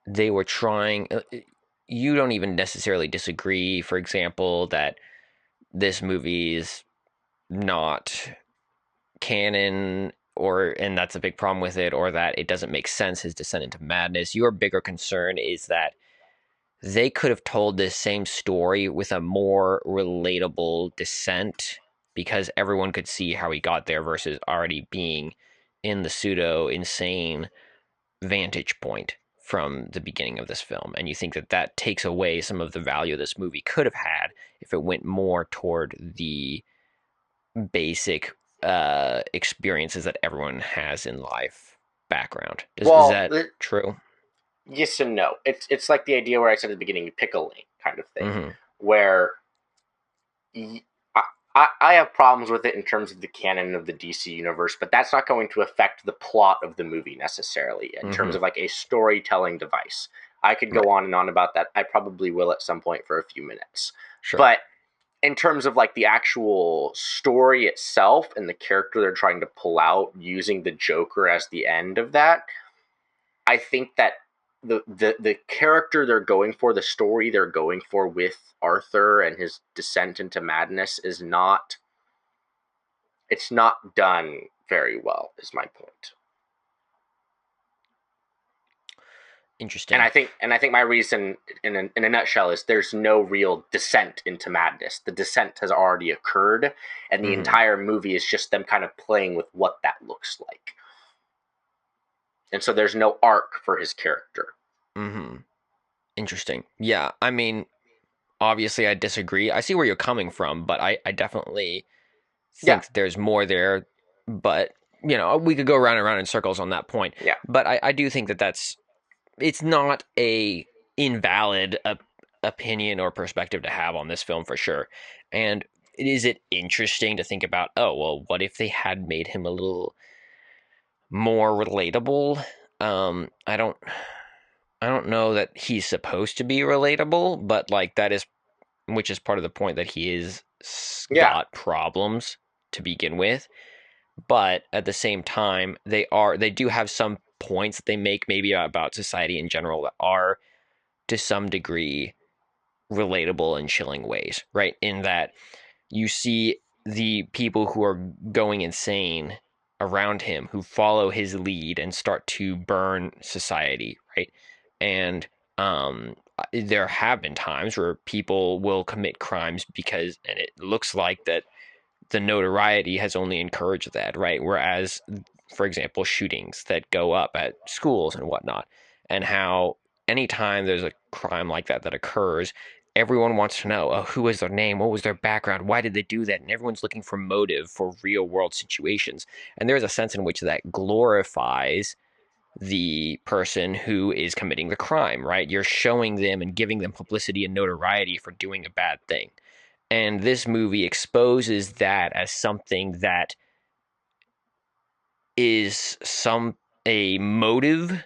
Speaker 2: they were trying. You don't even necessarily disagree, for example, that this movie is not canon, or and that's a big problem with it, or that it doesn't make sense, his descent into madness. Your bigger concern is that they could have told this same story with a more relatable descent because everyone could see how he got there versus already being in the pseudo insane vantage point from the beginning of this film. And you think that that takes away some of the value this movie could have had if it went more toward the basic experiences that everyone has in life background. Is
Speaker 1: Well,
Speaker 2: that true?
Speaker 1: yes and no. It's like the idea where I said at the beginning, pick a lane kind of thing,
Speaker 2: Mm-hmm.
Speaker 1: where I have problems with it in terms of the canon of the DC universe, but that's not going to affect the plot of the movie necessarily in terms
Speaker 2: Mm-hmm.
Speaker 1: of like a storytelling device. I could go
Speaker 2: Right.
Speaker 1: on and on about that. I probably will at some point for a few minutes.
Speaker 2: Sure.
Speaker 1: But in terms of like the actual story itself and the character they're trying to pull out using the Joker as the end of that, I think that the character they're going for, the story they're going for with Arthur and his descent into madness is not it's not done very well is my point. And
Speaker 2: Interesting.
Speaker 1: I think my reason in a nutshell is there's no real descent into madness. The descent has already occurred, and the
Speaker 2: Mm-hmm.
Speaker 1: entire movie is just them kind of playing with what that looks like. And so there's no arc for his character.
Speaker 2: Mm-hmm. Interesting. Yeah. I mean, obviously, I disagree. I see where you're coming from, but I definitely
Speaker 1: Yeah,
Speaker 2: think that there's more there. But, we could go round and round in circles on that point.
Speaker 1: yeah.
Speaker 2: But I do think that it's not a invalid opinion or perspective to have on this film for sure. And is it interesting to think about, oh, well, what if they had made him a little more relatable? I don't know that he's supposed to be relatable, but like that is which is part of the point that he is
Speaker 1: Yeah.
Speaker 2: got problems to begin with. but at the same time, they do have some points that they make maybe about society in general that are to some degree relatable in chilling ways, right? In that you see the people who are going insane around him who follow his lead and start to burn society, right? And there have been times where people will commit crimes because, and it looks like that the notoriety has only encouraged that, right? Whereas, for example, shootings that go up at schools and whatnot, and how anytime there's a crime like that that occurs, everyone wants to know, oh, who was their name? What was their background? Why did they do that? And everyone's looking for motive for real world situations. And there's a sense in which that glorifies the person who is committing the crime, right? You're showing them and giving them publicity and notoriety for doing a bad thing. And this movie exposes that as something that is a motive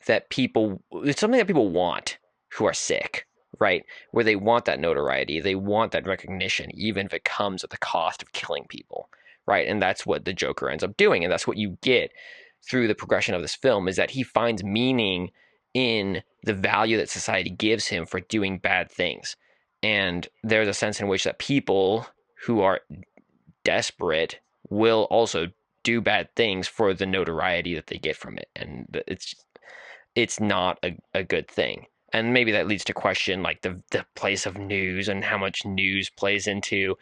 Speaker 2: that people it's something that people want who are sick, right? Where they want that notoriety, they want that recognition, even if it comes at the cost of killing people, right? And that's what the Joker ends up doing, and that's what you get through the progression of this film is that he finds meaning in the value that society gives him for doing bad things. And there's a sense in which that people who are desperate will also do bad things for the notoriety that they get from it. And it's not a good thing. And maybe that leads to question like the place of news and how much news plays into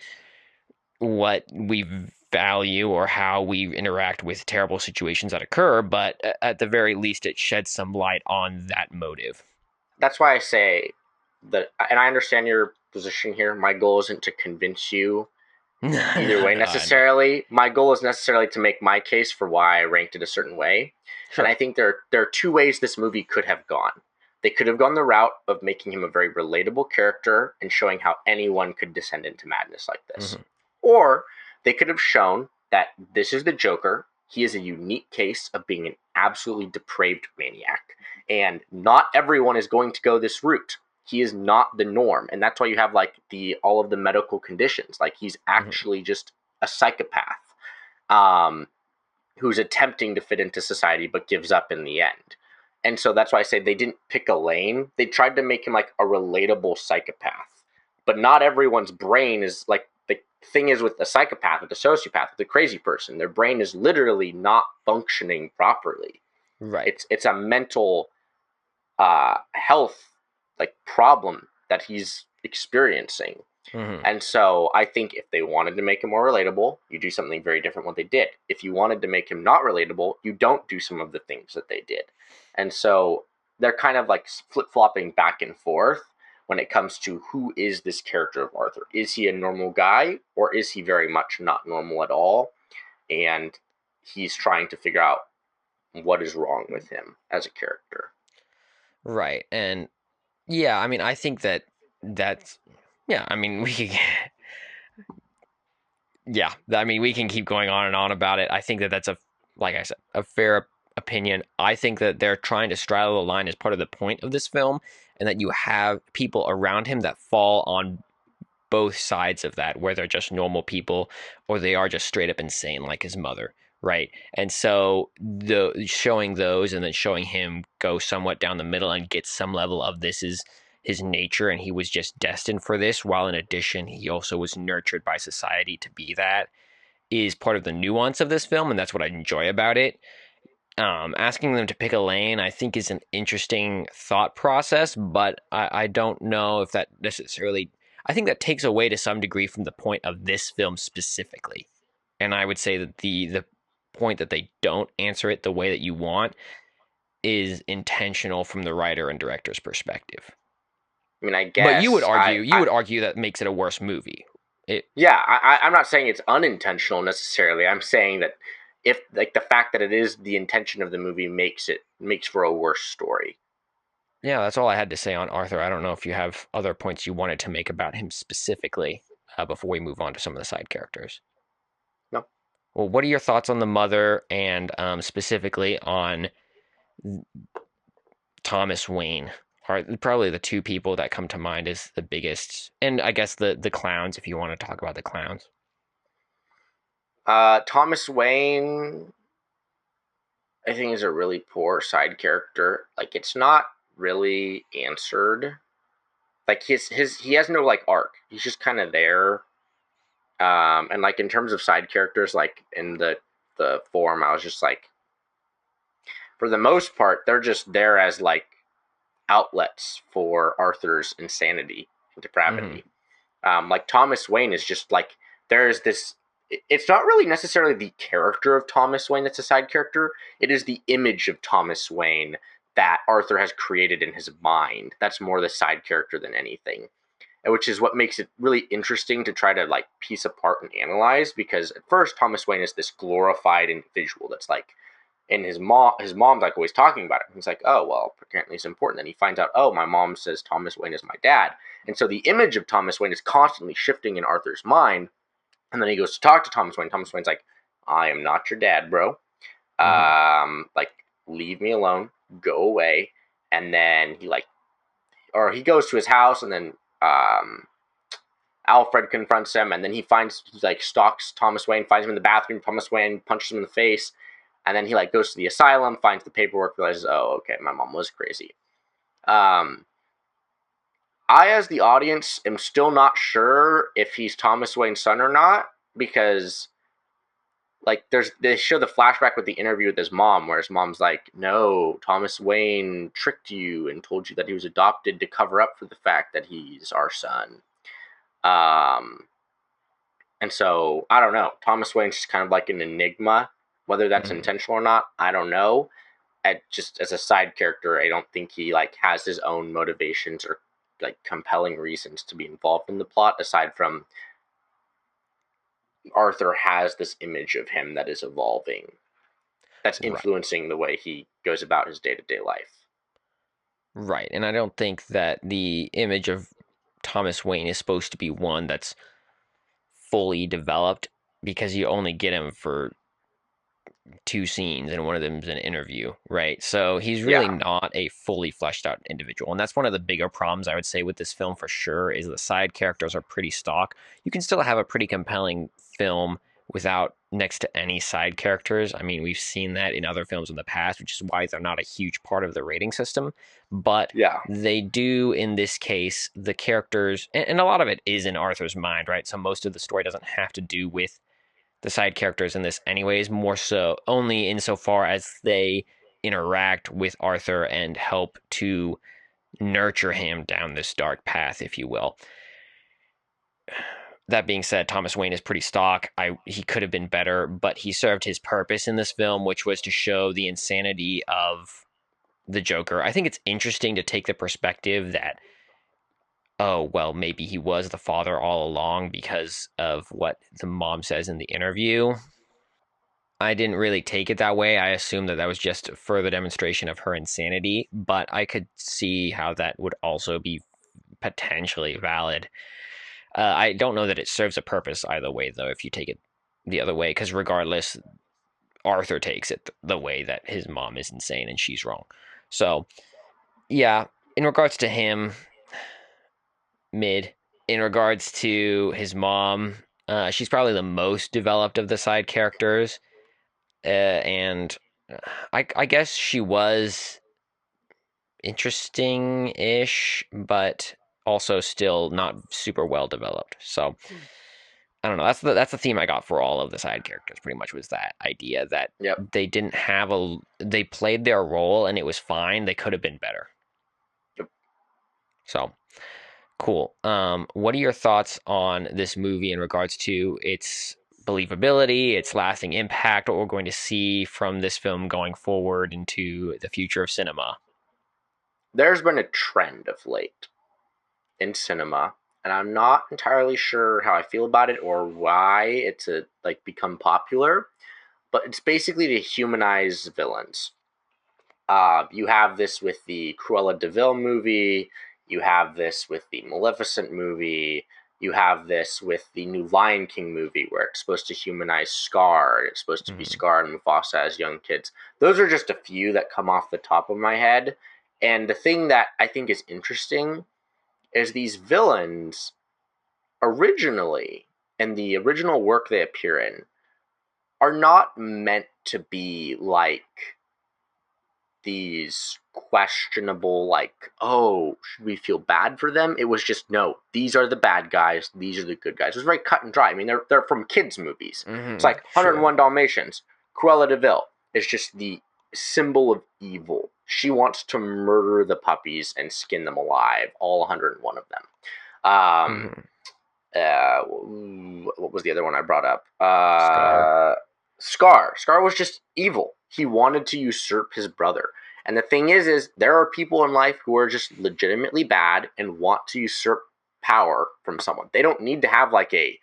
Speaker 2: what we value or how we interact with terrible situations that occur. But at the very least, it sheds some light on that motive.
Speaker 1: That's why I say that, and I understand your position here. My goal isn't to convince you either way
Speaker 2: No, I know.
Speaker 1: necessarily. My goal is necessarily to make my case for why I ranked it a certain way. And
Speaker 2: Sure.
Speaker 1: I think there are two ways this movie could have gone. They could have gone the route of making him a very relatable character and showing how anyone could descend into madness like this.
Speaker 2: Hmm.
Speaker 1: Or they could have shown that this is the Joker. He is a unique case of being an absolutely depraved maniac. And not everyone is going to go this route. He is not the norm, and that's why you have like the all of the medical conditions. Like he's
Speaker 2: Hmm.
Speaker 1: actually just a psychopath, um, who's attempting to fit into society but gives up in the end. And so that's why I say they didn't pick a lane. They tried to make him like a relatable psychopath, but not everyone's brain is like the thing is with a psychopath, with a sociopath, with a crazy person. Their brain is literally not functioning properly.
Speaker 2: Right.
Speaker 1: It's a mental health like problem that he's experiencing.
Speaker 2: Hmm.
Speaker 1: And so I think if they wanted to make him more relatable, you do something very different what they did. If you wanted to make him not relatable, you don't do some of the things that they did. And so they're kind of like flip-flopping back and forth when it comes to who is this character of Arthur. Is he a normal guy or is he very much not normal at all? And he's trying to figure out what is wrong with him as a character.
Speaker 2: Right. And yeah, I mean, I think that's yeah. I mean, we could yeah, I mean, we can keep going on and on about it. I think that that's like I said, a fair opinion. I think that they're trying to straddle the line as part of the point of this film, and that you have people around him that fall on both sides of that, where they're just normal people or they are just straight up insane, like his mother, right? And so the showing those and then showing him go somewhat down the middle and get some level of this is his nature and he was just destined for this, while in addition he also was nurtured by society to be that, is part of the nuance of this film, and that's what I enjoy about it. Asking them to pick a lane, I think, is an interesting thought process, but I don't know if that necessarily. I think that takes away to some degree from the point of this film specifically, and I would say that the point that they don't answer it the way that you want is intentional from the writer and director's perspective.
Speaker 1: I mean, I
Speaker 2: But
Speaker 1: guess
Speaker 2: you would argue that makes it a worse movie. It
Speaker 1: yeah, I'm not saying it's unintentional necessarily. I'm saying that if like the fact that it is the intention of the movie makes for a worse story.
Speaker 2: Yeah, that's all I had to say on Arthur. I don't know if you have other points you wanted to make about him specifically before we move on to some of the side characters.
Speaker 1: No,
Speaker 2: Well, what are your thoughts on the mother and specifically on Thomas Wayne? Are probably the two people that come to mind as the biggest, and I guess the clowns if you want to talk about the clowns.
Speaker 1: Thomas Wayne, I think, is a really poor side character. Like, it's not really answered. Like, he has no like arc. He's just kind of there. And like in terms of side characters, like in the forum, I was just like, for the most part, they're just there as like outlets for Arthur's insanity and
Speaker 2: Mm-hmm.
Speaker 1: depravity. Like Thomas Wayne is just like, there's this. It's not really necessarily the character of Thomas Wayne that's a side character. It is the image of Thomas Wayne that Arthur has created in his mind. That's more the side character than anything, which is what makes it really interesting to try to like piece apart and analyze. Because at first, Thomas Wayne is this glorified individual that's like, and his mom's like always talking about it. He's like, oh well, apparently it's important. Then he finds out, oh, my mom says Thomas Wayne is my dad, and so the image of Thomas Wayne is constantly shifting in Arthur's mind. And then he goes to talk to Thomas Wayne. Thomas Wayne's like, I am not your dad, bro.
Speaker 2: Mm-hmm.
Speaker 1: Like, leave me alone, go away. And then he like, or he goes to his house, and then Alfred confronts him, and then he like stalks Thomas Wayne, finds him in the bathroom. Thomas Wayne punches him in the face, and then he like goes to the asylum, finds the paperwork, realizes, oh, okay, my mom was crazy. Um, I, as the audience, am still not sure if he's Thomas Wayne's son or not, because like they show the flashback with the interview with his mom, where his mom's like, no, Thomas Wayne tricked you and told you that he was adopted to cover up for the fact that he's our son. Um, And so I don't know. Thomas Wayne's just kind of like an enigma. Whether that's
Speaker 2: Mm-hmm.
Speaker 1: intentional or not, I don't know. Just as a side character, I don't think he like has his own motivations or like compelling reasons to be involved in the plot. Aside from Arthur has this image of him that is evolving, that's
Speaker 2: Right.
Speaker 1: influencing the way he goes about his day to day life.
Speaker 2: Right. And I don't think that the image of Thomas Wayne is supposed to be one that's fully developed because you only get him for two scenes and one of them is an interview, right? So he's really
Speaker 1: Yeah,
Speaker 2: not a fully fleshed out individual. And that's one of the bigger problems I would say with this film for sure is the side characters are pretty stock. You can still have a pretty compelling film without next to any side characters. I mean, we've seen that in other films in the past, which is why they're not a huge part of the rating system. But
Speaker 1: yeah,
Speaker 2: they do in this case, the characters, and a lot of it is in Arthur's mind, right? So most of the story doesn't have to do with the side characters in this anyways, more so only insofar as they interact with Arthur and help to nurture him down this dark path, if you will. That being said, Thomas Wayne is pretty stock. He could have been better, but he served his purpose in this film, which was to show the insanity of the Joker. I think it's interesting to take the perspective that, oh, well, maybe he was the father all along because of what the mom says in the interview. I didn't really take it that way. I assumed that that was just a further demonstration of her insanity, but I could see how that would also be potentially valid. I don't know that it serves a purpose either way, though, if you take it the other way, because regardless, Arthur takes it the way that his mom is insane and she's wrong. So, yeah, in regards to him, mid. In regards to his mom, she's probably the most developed of the side characters. And I guess she was interesting-ish, but also still not super well developed. So I don't know. That's the theme I got for all of the side characters. Pretty much was that idea that
Speaker 1: yep.
Speaker 2: they didn't have a they played their role and it was fine. They could have been better.
Speaker 1: Yep.
Speaker 2: So cool. What are your thoughts on this movie in regards to its believability, its lasting impact, what we're going to see from this film going forward into the future of cinema?
Speaker 1: There's been a trend of late in cinema, and I'm not entirely sure how I feel about it or why it's like become popular. But it's basically to humanize villains. You have this with the Cruella de Vil movie. You have this with the Maleficent movie. You have this with the new Lion King movie, where it's supposed to humanize Scar. It's supposed to be
Speaker 2: Mm-hmm.
Speaker 1: Scar and Mufasa as young kids. Those are just a few that come off the top of my head. And the thing that I think is interesting is these villains originally, in the original work they appear in, are not meant to be like these questionable, like, oh, should we feel bad for them? It was just, no, these are the bad guys, these are the good guys. It was very cut and dry. I mean, they're from kids movies. It's like
Speaker 2: Sure.
Speaker 1: 101 Dalmatians. Cruella de Vil is just the symbol of evil. She wants to murder the puppies and skin them alive, all 101 of them.
Speaker 2: Mm-hmm.
Speaker 1: What was the other one I brought up?
Speaker 2: Scar.
Speaker 1: Scar. Scar was just evil. He wanted to usurp his brother. And the thing is there are people in life who are just legitimately bad and want to usurp power from someone. They don't need to have like a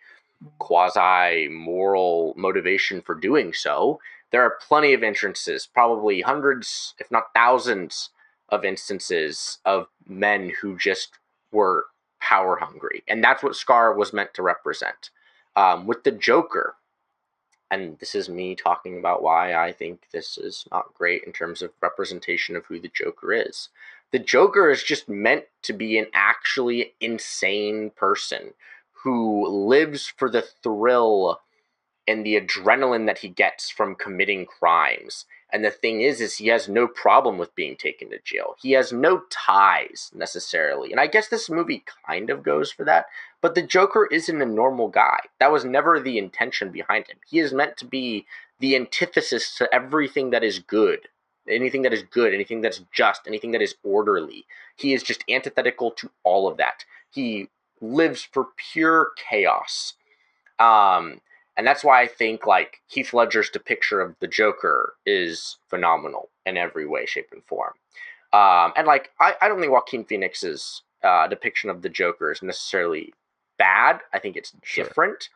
Speaker 1: quasi moral motivation for doing so. There are plenty of instances, probably hundreds, if not thousands, of instances of men who just were power hungry. And that's what Scar was meant to represent. With the Joker, and this is me talking about why I think this is not great in terms of representation of who the Joker is. The Joker is just meant to be an actually insane person who lives for the thrill and the adrenaline that he gets from committing crimes. And the thing is he has no problem with being taken to jail. He has no ties necessarily. And I guess this movie kind of goes for that. But the Joker isn't a normal guy. That was never the intention behind him. He is meant to be the antithesis to everything that is good. Anything that is good, anything that's just, anything that is orderly. He is just antithetical to all of that. He lives for pure chaos. And that's why I think like Heath Ledger's depiction of the Joker is phenomenal in every way, shape, and form. And like I don't think Joaquin Phoenix's depiction of the Joker is necessarily bad. I think it's
Speaker 2: Sure.
Speaker 1: different.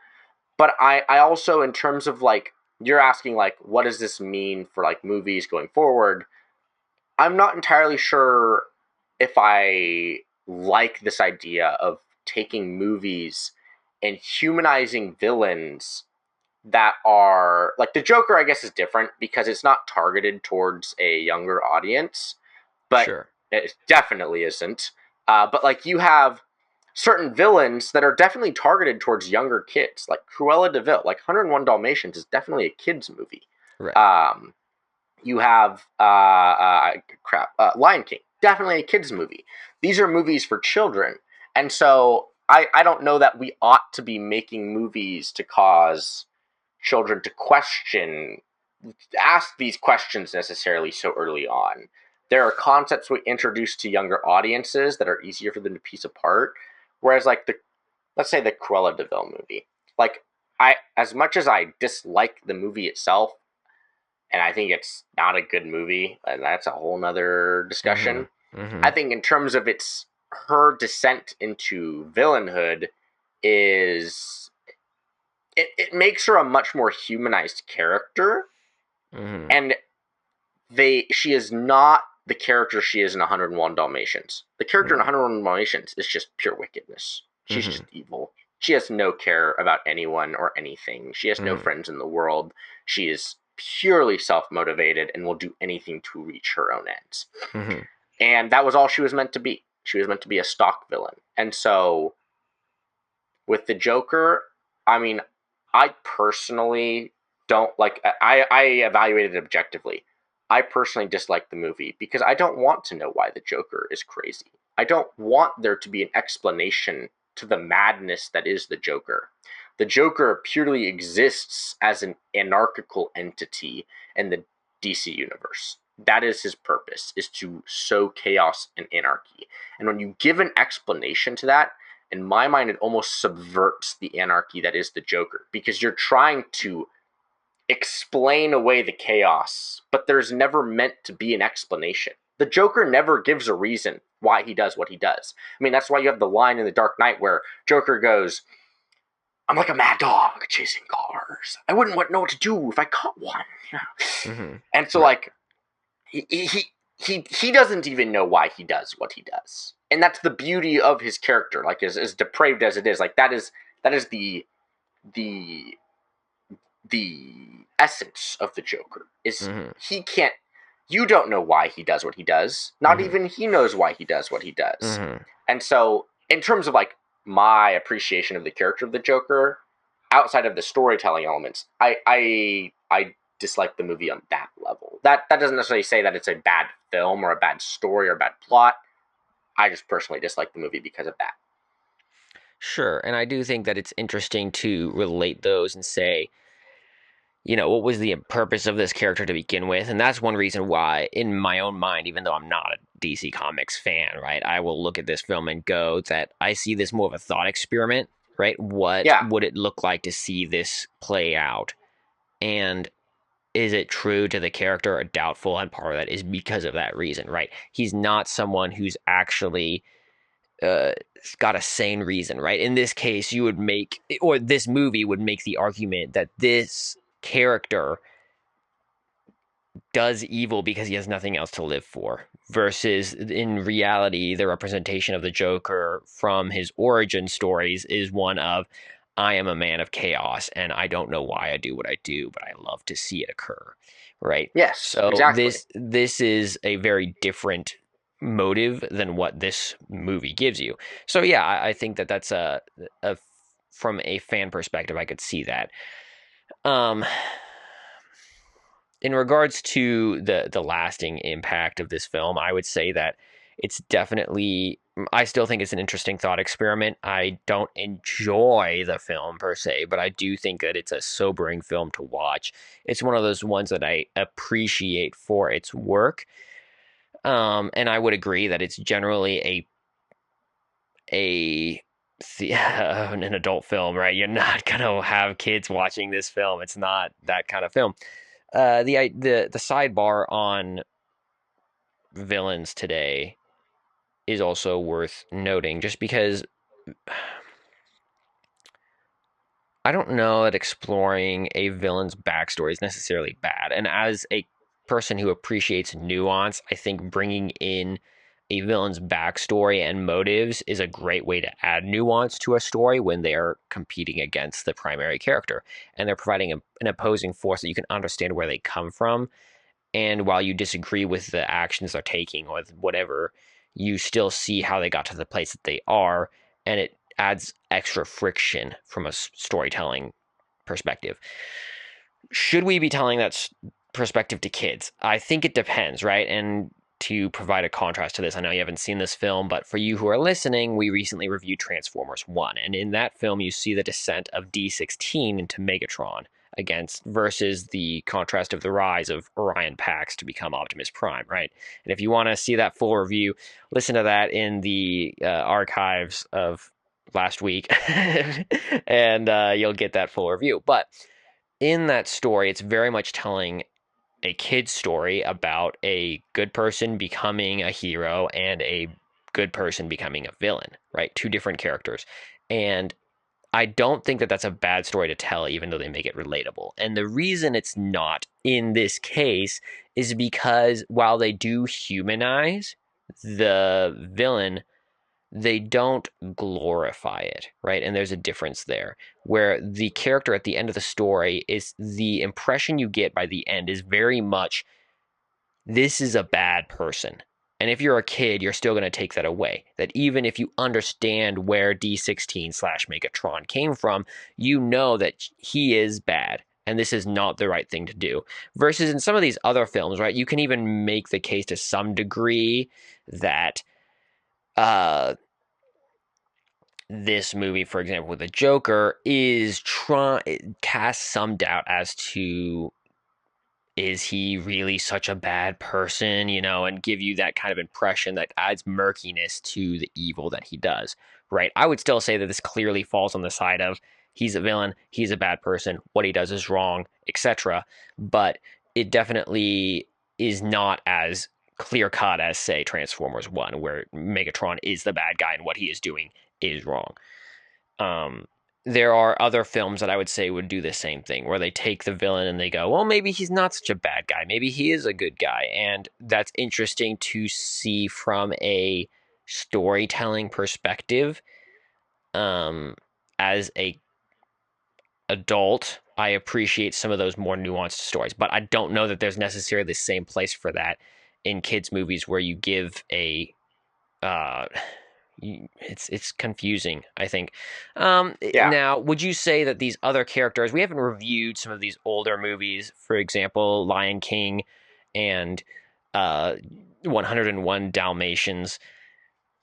Speaker 1: But I also, in terms of like, you're asking like, what does this mean for like movies going forward? I'm not entirely sure if I like this idea of taking movies and humanizing villains that are like the Joker, I guess, is different because it's not targeted towards a younger audience, but
Speaker 2: Sure.
Speaker 1: it definitely isn't. But like you have certain villains that are definitely targeted towards younger kids, like Cruella de Vil. Like 101 Dalmatians is definitely a kids movie.
Speaker 2: Right.
Speaker 1: Um, you have Lion King, definitely a kids movie. These are movies for children, and so I don't know that we ought to be making movies to cause children to ask these questions necessarily so early on. There are concepts we introduce to younger audiences that are easier for them to piece apart. Whereas, like let's say the Cruella de Vil movie, like as much as I dislike the movie itself, and I think it's not a good movie, and that's a whole nother
Speaker 2: Mm-hmm.
Speaker 1: discussion. I
Speaker 2: Mm-hmm.
Speaker 1: think in terms of her descent into villainhood is it makes her a much more humanized character,
Speaker 2: Mm-hmm.
Speaker 1: and she is not the character she is in 101 Dalmatians. The character in
Speaker 2: Right.
Speaker 1: 101 Dalmatians is just pure wickedness. She's
Speaker 2: Mm-hmm.
Speaker 1: just evil. She has no care about anyone or anything. She has no
Speaker 2: Mm-hmm.
Speaker 1: friends in the world. She is purely self motivated and will do anything to reach her own ends.
Speaker 2: Mm-hmm.
Speaker 1: And that was all she was meant to be. She was meant to be a stock villain. And so with the Joker, I mean, I personally don't like. I evaluated it objectively. I personally dislike the movie because I don't want to know why the Joker is crazy. I don't want there to be an explanation to the madness that is the Joker. The Joker purely exists as an anarchical entity in the DC universe. That is his purpose, is to sow chaos and anarchy. And when you give an explanation to that, in my mind, it almost subverts the anarchy that is the Joker because you're trying to explain away the chaos, but there's never meant to be an explanation. The Joker never gives a reason why he does what he does. I mean, that's why you have the line in The Dark Knight where Joker goes, I'm like a mad dog chasing cars. I wouldn't know what to do if I caught one.
Speaker 2: Mm-hmm.
Speaker 1: And so,
Speaker 2: Right.
Speaker 1: like, he doesn't even know why he does what he does, and that's the beauty of his character. Like as depraved as it is, like that is the the essence of the Joker. Is
Speaker 2: Mm-hmm.
Speaker 1: he can't. You don't know why he does what he does. Not
Speaker 2: Mm-hmm.
Speaker 1: even he knows why he does what he does.
Speaker 2: Mm-hmm.
Speaker 1: And so, in terms of like my appreciation of the character of the Joker, outside of the storytelling elements, I dislike the movie on that level. That doesn't necessarily say that it's a bad film or a bad story or a bad plot. I just personally dislike the movie because of that.
Speaker 2: Sure, and I do think that it's interesting to relate those and say, what was the purpose of this character to begin with? And that's one reason why, in my own mind, even though I'm not a DC Comics fan, right, I will look at this film and go that I see this more of a thought experiment, right? What
Speaker 1: Yeah,
Speaker 2: would it look like to see this play out? And is it true to the character or doubtful? And part of that is because of that reason, right? He's not someone who's actually uh, got a sane reason, right? In this case, you would make, or this movie would make the argument that this character does evil because he has nothing else to live for, versus in reality, the representation of the Joker from his origin stories is one of, I am a man of chaos and I don't know why I do what I do, but I love to see it occur, right?
Speaker 1: yes,
Speaker 2: So
Speaker 1: exactly.
Speaker 2: this is a very different motive than what this movie gives you. So yeah, I think that that's a from a fan perspective, I could see that. Um, in regards to the lasting impact of this film, I would say that it's definitely. I still think it's an interesting thought experiment. I don't enjoy the film per se, but I do think that it's a sobering film to watch. It's one of those ones that I appreciate for its work. And I would agree that it's generally a an adult film, right? You're not gonna have kids watching this film. It's not that kind of film. The sidebar on villains today is also worth noting, just because I don't know that exploring a villain's backstory is necessarily bad. And as a person who appreciates nuance, I think bringing in a villain's backstory and motives is a great way to add nuance to a story when they are competing against the primary character and they're providing an opposing force that you can understand where they come from. And while you disagree with the actions they're taking or whatever, you still see how they got to the place that they are, and it adds extra friction from a storytelling perspective. Should we be telling that perspective to kids? I think it depends, right? And to provide a contrast to this, I know you haven't seen this film, but for you who are listening, we recently reviewed Transformers 1. And in that film, you see the descent of D16 into Megatron against versus the contrast of the rise of Orion Pax to become Optimus Prime, right? And if you want to see that full review, listen to that in the archives of last week, and you'll get that full review. But in that story, it's very much telling a kid's story about a good person becoming a hero and a good person becoming a villain, right? Two different characters. And I don't think that that's a bad story to tell, even though they make it relatable. And the reason it's not in this case is because while they do humanize the villain, they don't glorify it, right? And there's a difference there where the character at the end of the story is the impression you get by the end is very much this is a bad person. And if you're a kid, you're still going to take that away. That even if you understand where D16 slash Megatron came from, you know that he is bad and this is not the right thing to do. Versus in some of these other films, right, you can even make the case to some degree that uh, this movie, for example, with the Joker, is trying casts some doubt as to is he really such a bad person, and give you that kind of impression that adds murkiness to the evil that he does, right? I would still say that this clearly falls on the side of he's a villain, he's a bad person, what he does is wrong, etc. But it definitely is not as clear cut as, say, Transformers 1, where Megatron is the bad guy and what he is doing is wrong. Um, there are other films that I would say would do the same thing, where they take the villain and they go, well, maybe he's not such a bad guy. Maybe he is a good guy. And that's interesting to see from a storytelling perspective. As a adult, I appreciate some of those more nuanced stories, but I don't know that there's necessarily the same place for that in kids' movies where you give a uh, It's confusing, I think.
Speaker 1: Yeah.
Speaker 2: Now, would you say that these other characters, we haven't reviewed some of these older movies, for example, Lion King and uh, 101 Dalmatians,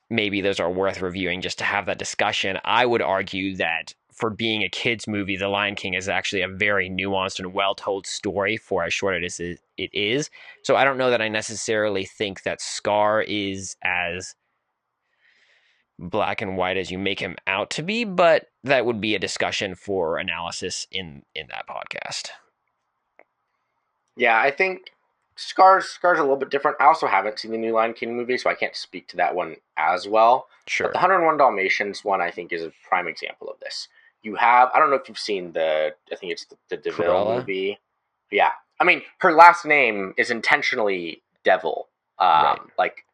Speaker 2: maybe those are worth reviewing just to have that discussion. I would argue that for being a kids movie, The Lion King is actually a very nuanced and well told story for as short as it is. So I don't know that I necessarily think that Scar is as black and white as you make him out to be, but that would be a discussion for analysis in that podcast.
Speaker 1: Yeah, I think Scar's a little bit different. I also haven't seen the new Lion King movie, so I can't speak to that one as well. But the
Speaker 2: Sure.
Speaker 1: 101 Dalmatians one, I think, is a prime example of this. You have, I don't know if you've seen I think it's the DeVille
Speaker 2: Cruella?
Speaker 1: movie. Yeah. I mean, her last name is intentionally Devil.
Speaker 2: Right.
Speaker 1: Like,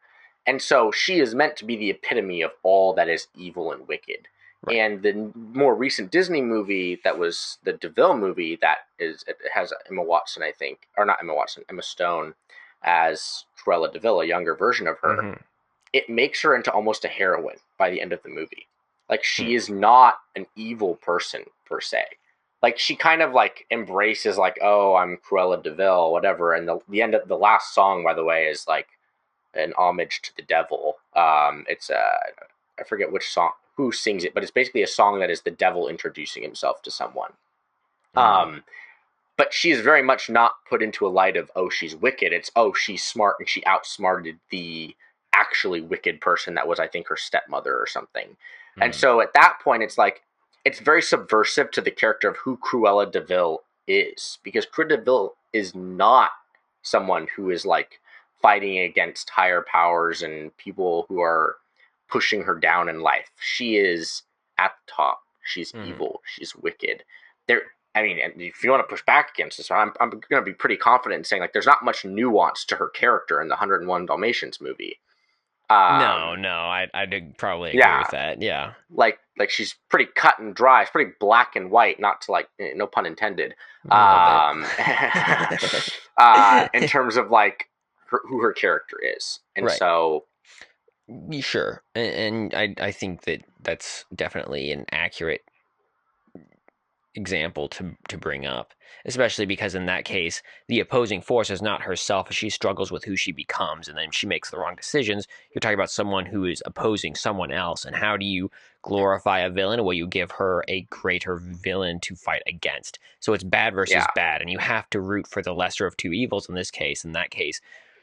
Speaker 1: and so she is meant to be the epitome of all that is evil and wicked.
Speaker 2: Right.
Speaker 1: And the more recent Disney movie that was the DeVille movie that it has Emma Watson, I think, or not Emma Watson, Emma Stone as Cruella DeVille, a younger version of her.
Speaker 2: Mm-hmm.
Speaker 1: It makes her into almost a heroine by the end of the movie. Like
Speaker 2: Hmm.
Speaker 1: she is not an evil person per se. Like she kind of like embraces like, oh, I'm Cruella DeVille, whatever. And the end of the last song, by the way, is like an homage to the devil. It's I forget which song, who sings it, but it's basically a song that is the devil introducing himself to someone.
Speaker 2: Mm.
Speaker 1: Um, but she is very much not put into a light of, oh, she's wicked. It's, oh, she's smart and she outsmarted the actually wicked person that was, I think, her stepmother or something. And
Speaker 2: Mm.
Speaker 1: so at that point, it's like it's very subversive to the character of who Cruella DeVille is, because Cruella DeVille is not someone who is like fighting against higher powers and people who are pushing her down in life. She is at the top. She's
Speaker 2: Mm.
Speaker 1: evil. She's wicked. There, I mean, if you want to push back against this, I'm going to be pretty confident in saying like there's not much nuance to her character in the 101 Dalmatians movie.
Speaker 2: No,
Speaker 1: Um,
Speaker 2: no, I'd probably agree with
Speaker 1: yeah,
Speaker 2: that. Yeah.
Speaker 1: like she's pretty cut and dry. It's pretty black and white, not to like no pun intended.
Speaker 2: A little bit.
Speaker 1: In terms of like who her character is, and
Speaker 2: Right.
Speaker 1: so
Speaker 2: Sure. And I think that that's definitely an accurate example to bring up, especially because in that case, the opposing force is not herself as she struggles with who she becomes and then she makes the wrong decisions. You're talking about someone who is opposing someone else. And how do you glorify a villain? Well, you give her a greater villain to fight against. So it's bad versus
Speaker 1: yeah,
Speaker 2: bad, and you have to root for the lesser of two evils in this case. In that case,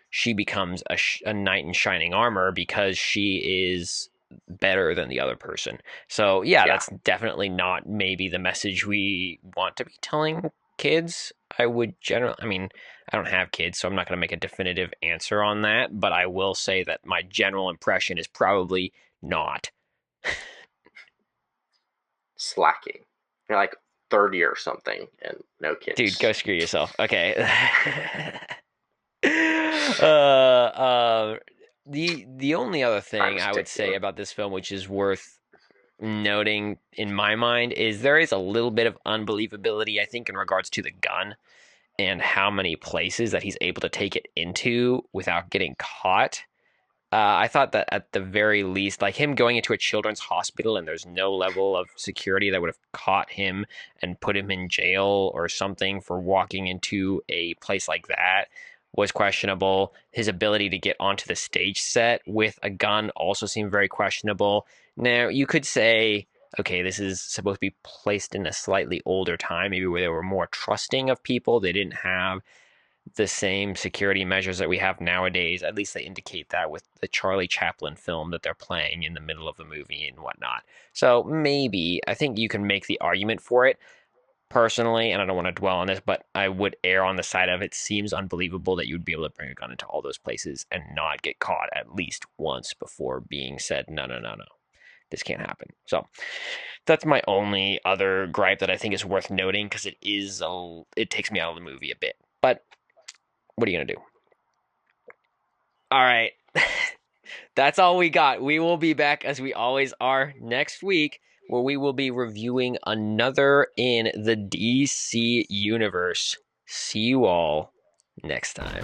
Speaker 2: she becomes a knight in shining armor because she is better than the other person. So yeah,
Speaker 1: yeah.
Speaker 2: that's definitely not maybe the message we want to be telling kids. I would generally, I mean, I don't have kids, so I'm not going to make a definitive answer on that, but I will say that my general impression is probably not.
Speaker 1: Slacking. You're like 30 or something, and no
Speaker 2: Dude, go
Speaker 1: kids.
Speaker 2: screw yourself. Okay. uh, the only other thing
Speaker 1: Times
Speaker 2: I would say
Speaker 1: ticking.
Speaker 2: about this film, which is worth noting in my mind, is there is a little bit of unbelievability, I think, in regards to the gun and how many places that he's able to take it into without getting caught. I thought that at the very least, like him going into a children's hospital and there's no level of security that would have caught him and put him in jail or something for walking into a place like that was questionable. His ability to get onto the stage set with a gun also seemed very questionable. Now, you could say, okay, this is supposed to be placed in a slightly older time, maybe where they were more trusting of people. They didn't have the same security measures that we have nowadays. At least they indicate that with the Charlie Chaplin film that they're playing in the middle of the movie and whatnot. So maybe I think you can make the argument for it personally, and I don't want to dwell on this, but I would err on the side of it seems unbelievable that you'd be able to bring a gun into all those places and not get caught at least once before being said, no, no, no, no, this can't happen. So that's my only other gripe that I think is worth noting because it takes me out of the movie a bit. But what are you gonna do? All right. That's all we got. We will be back as we always are next week, where we will be reviewing another in the DC universe. See you all next time.